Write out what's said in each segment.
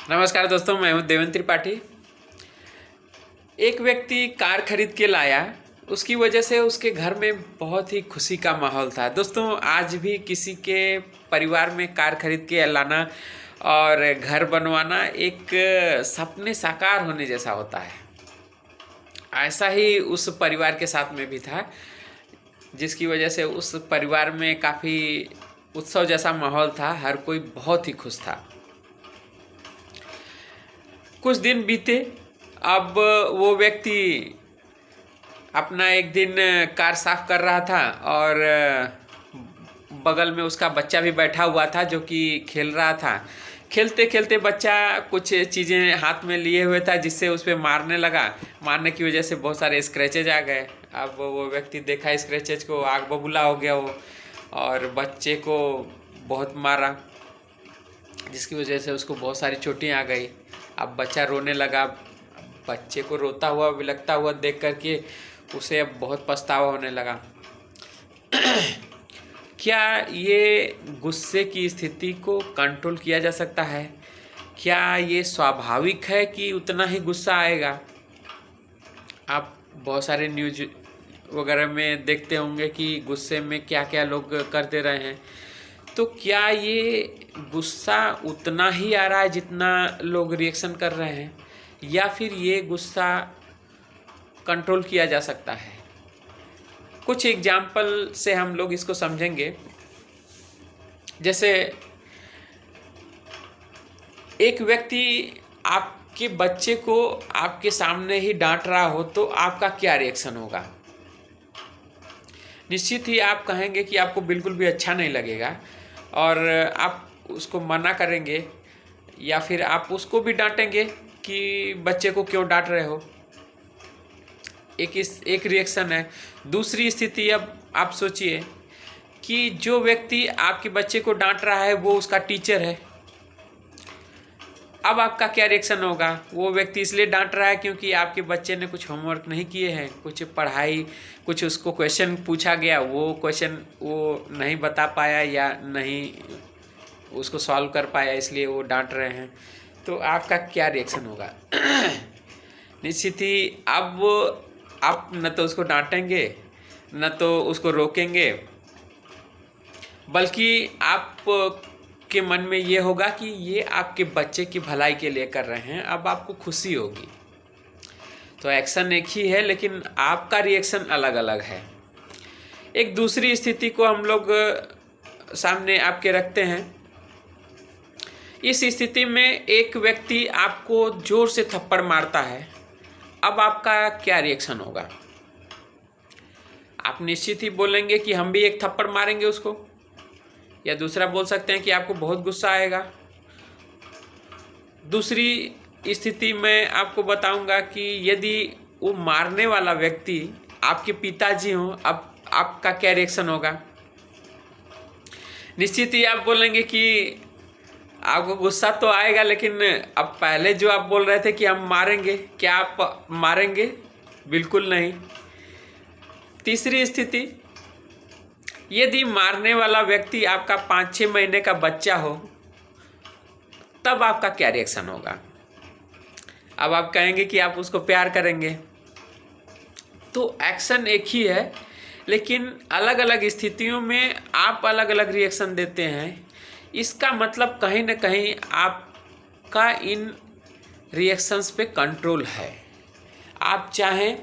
नमस्कार दोस्तों, मैं हूं देवेंद्र त्रिपाठी। एक व्यक्ति कार खरीद के लाया, उसकी वजह से उसके घर में बहुत ही खुशी का माहौल था। दोस्तों, आज भी किसी के परिवार में कार खरीद के लाना और घर बनवाना एक सपने साकार होने जैसा होता है। ऐसा ही उस परिवार के साथ में भी था, जिसकी वजह से उस परिवार में काफ़ी उत्सव जैसा माहौल था। हर कोई बहुत ही खुश था। कुछ दिन बीते। अब वो व्यक्ति अपना एक दिन कार साफ कर रहा था और बगल में उसका बच्चा भी बैठा हुआ था जो कि खेल रहा था। खेलते खेलते बच्चा कुछ चीज़ें हाथ में लिए हुए था, जिससे उस पर मारने लगा। मारने की वजह से बहुत सारे स्क्रैचेज आ गए। अब वो व्यक्ति देखा स्क्रैचेज को, आग बबूला हो गया वो, और बच्चे को बहुत मारा, जिसकी वजह से उसको बहुत सारी चोटें आ गई। अब बच्चा रोने लगा। बच्चे को रोता हुआ बिलखता हुआ देख करके उसे अब बहुत पछतावा होने लगा। क्या ये गुस्से की स्थिति को कंट्रोल किया जा सकता है? क्या ये स्वाभाविक है कि उतना ही गुस्सा आएगा? आप बहुत सारे न्यूज वगैरह में देखते होंगे कि गुस्से में क्या क्या लोग करते रहे हैं। तो क्या ये गुस्सा उतना ही आ रहा है जितना लोग रिएक्शन कर रहे हैं, या फिर ये गुस्सा कंट्रोल किया जा सकता है? कुछ एग्जाम्पल से हम लोग इसको समझेंगे। जैसे एक व्यक्ति आपके बच्चे को आपके सामने ही डांट रहा हो, तो आपका क्या रिएक्शन होगा? निश्चित ही आप कहेंगे कि आपको बिल्कुल भी अच्छा नहीं लगेगा और आप उसको मना करेंगे, या फिर आप उसको भी डांटेंगे कि बच्चे को क्यों डांट रहे हो। एक रिएक्शन है। दूसरी स्थिति, अब आप सोचिए कि जो व्यक्ति आपके बच्चे को डांट रहा है वो उसका टीचर है। अब आपका क्या रिएक्शन होगा? वो व्यक्ति इसलिए डांट रहा है क्योंकि आपके बच्चे ने कुछ होमवर्क नहीं किए हैं, कुछ पढ़ाई, कुछ उसको क्वेश्चन पूछा गया, वो क्वेश्चन वो नहीं बता पाया या नहीं उसको सॉल्व कर पाया, इसलिए वो डांट रहे हैं। तो आपका क्या रिएक्शन होगा? निश्चित ही अब आप न तो उसको डांटेंगे, न तो उसको रोकेंगे, बल्कि आप के मन में ये होगा कि ये आपके बच्चे की भलाई के लिए कर रहे हैं। अब आपको खुशी होगी। तो एक्शन एक ही है, लेकिन आपका रिएक्शन अलग अलग है। एक दूसरी स्थिति को हम लोग सामने आपके रखते हैं। इस स्थिति में एक व्यक्ति आपको जोर से थप्पड़ मारता है। अब आपका क्या रिएक्शन होगा? आप निश्चित ही बोलेंगे कि हम भी एक थप्पड़ मारेंगे उसको, या दूसरा बोल सकते हैं कि आपको बहुत गुस्सा आएगा। दूसरी स्थिति में आपको बताऊंगा कि यदि वो मारने वाला व्यक्ति आपके पिताजी हों, अब आपका क्या रिएक्शन होगा? निश्चित ही आप बोलेंगे कि आपको गुस्सा तो आएगा, लेकिन अब पहले जो आप बोल रहे थे कि हम मारेंगे, क्या आप मारेंगे? बिल्कुल नहीं। तीसरी स्थिति, यदि मारने वाला व्यक्ति आपका 5-6 महीने का बच्चा हो, तब आपका क्या रिएक्शन होगा? अब आप कहेंगे कि आप उसको प्यार करेंगे। तो एक्शन एक ही है, लेकिन अलग अलग स्थितियों में आप अलग अलग रिएक्शन देते हैं। इसका मतलब कहीं ना कहीं आपका इन रिएक्शंस पे कंट्रोल है। आप चाहें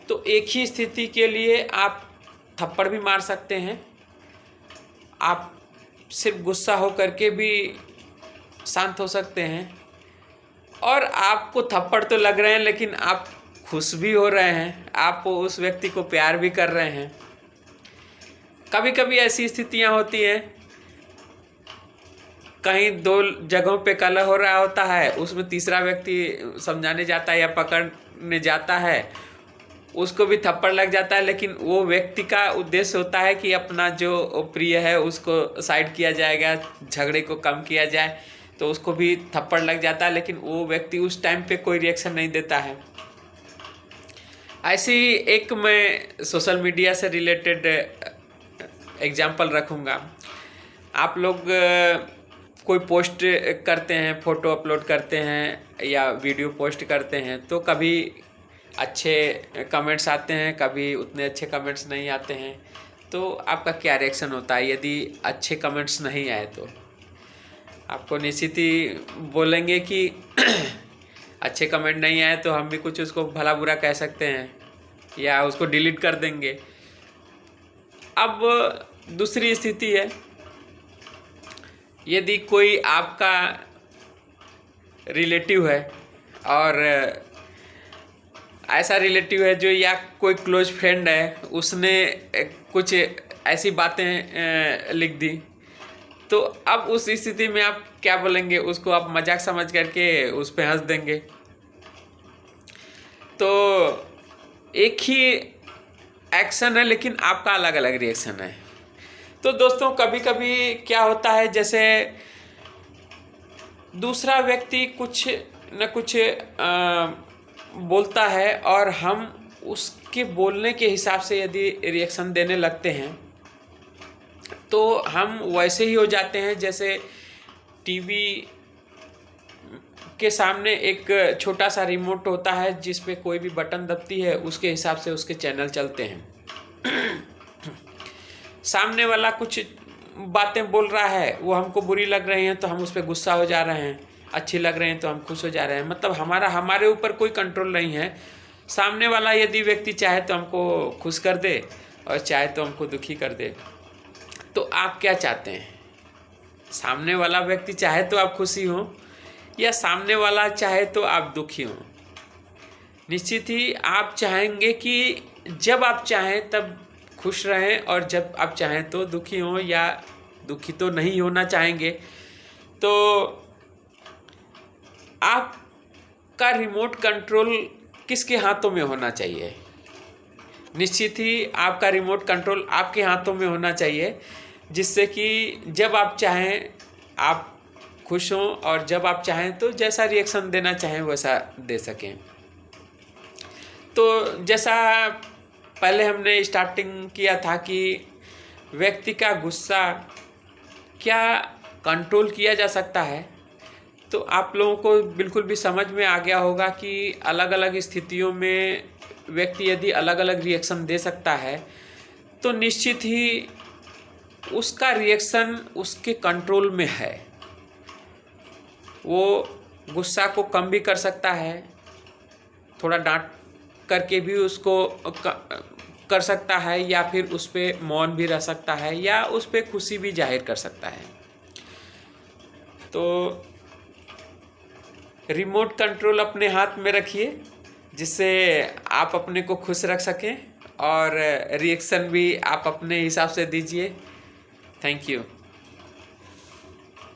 तो एक ही स्थिति के लिए आप थप्पड़ भी मार सकते हैं, आप सिर्फ गुस्सा हो करके भी शांत हो सकते हैं, और आपको थप्पड़ तो लग रहे हैं लेकिन आप खुश भी हो रहे हैं, आप उस व्यक्ति को प्यार भी कर रहे हैं। कभी कभी ऐसी स्थितियां होती हैं, कहीं 2 जगहों पे कलह हो रहा होता है, उसमें तीसरा व्यक्ति समझाने जाता है या पकड़ने जाता है, उसको भी थप्पड़ लग जाता है, लेकिन वो व्यक्ति का उद्देश्य होता है कि अपना जो प्रिय है उसको साइड किया जाएगा, झगड़े को कम किया जाए, तो उसको भी थप्पड़ लग जाता है, लेकिन वो व्यक्ति उस टाइम पे कोई रिएक्शन नहीं देता है। ऐसी एक मैं सोशल मीडिया से रिलेटेड एग्जाम्पल रखूँगा। आप लोग कोई पोस्ट करते हैं, फ़ोटो अपलोड करते हैं या वीडियो पोस्ट करते हैं तो कभी अच्छे कमेंट्स आते हैं, कभी उतने अच्छे कमेंट्स नहीं आते हैं। तो आपका क्या रिएक्शन होता है यदि अच्छे कमेंट्स नहीं आए? तो आपको निश्चित ही बोलेंगे कि अच्छे कमेंट नहीं आए तो हम भी कुछ उसको भला बुरा कह सकते हैं या उसको डिलीट कर देंगे। अब दूसरी स्थिति है, यदि कोई आपका रिलेटिव है और ऐसा रिलेटिव है जो या कोई क्लोज फ्रेंड है, उसने कुछ ऐसी बातें लिख दी, तो अब उस स्थिति में आप क्या बोलेंगे? उसको आप मजाक समझ करके उस पर हंस देंगे। तो एक ही एक्शन है लेकिन आपका अलग अलग रिएक्शन है। तो दोस्तों कभी कभी क्या होता है, जैसे दूसरा व्यक्ति कुछ न कुछ बोलता है और हम उसके बोलने के हिसाब से यदि रिएक्शन देने लगते हैं तो हम वैसे ही हो जाते हैं जैसे टीवी के सामने एक छोटा सा रिमोट होता है जिस पे कोई भी बटन दबती है उसके हिसाब से उसके चैनल चलते हैं। सामने वाला कुछ बातें बोल रहा है, वो हमको बुरी लग रही हैं तो हम उस पर गुस्सा हो जा रहे हैं, अच्छी लग रही हैं तो हम खुश हो जा रहे हैं। मतलब हमारे ऊपर कोई कंट्रोल नहीं है। सामने वाला यदि व्यक्ति चाहे तो हमको खुश कर दे और चाहे तो हमको दुखी कर दे। तो आप क्या चाहते हैं? सामने वाला व्यक्ति चाहे तो आप खुशी हो या सामने वाला चाहे तो आप दुखी हो? निश्चित ही आप चाहेंगे कि जब आप चाहें तब खुश रहें और जब आप चाहें तो दुखी हो, या दुखी तो नहीं होना चाहेंगे। तो आपका रिमोट कंट्रोल किसके हाथों में होना चाहिए? निश्चित ही आपका रिमोट कंट्रोल आपके हाथों में होना चाहिए, जिससे कि जब आप चाहें आप खुश हों और जब आप चाहें तो जैसा रिएक्शन देना चाहें वैसा दे सकें। तो जैसा पहले हमने स्टार्टिंग किया था कि व्यक्ति का गुस्सा क्या कंट्रोल किया जा सकता है, तो आप लोगों को बिल्कुल भी समझ में आ गया होगा कि अलग अलग स्थितियों में व्यक्ति यदि अलग अलग रिएक्शन दे सकता है तो निश्चित ही उसका रिएक्शन उसके कंट्रोल में है। वो गुस्सा को कम भी कर सकता है, थोड़ा डांट करके भी उसको कर सकता है, या फिर उस पर मौन भी रह सकता है, या उस पर खुशी भी जाहिर कर सकता है। तो रिमोट कंट्रोल अपने हाथ में रखिए जिससे आप अपने को खुश रख सकें और रिएक्शन भी आप अपने हिसाब से दीजिए। Thank you.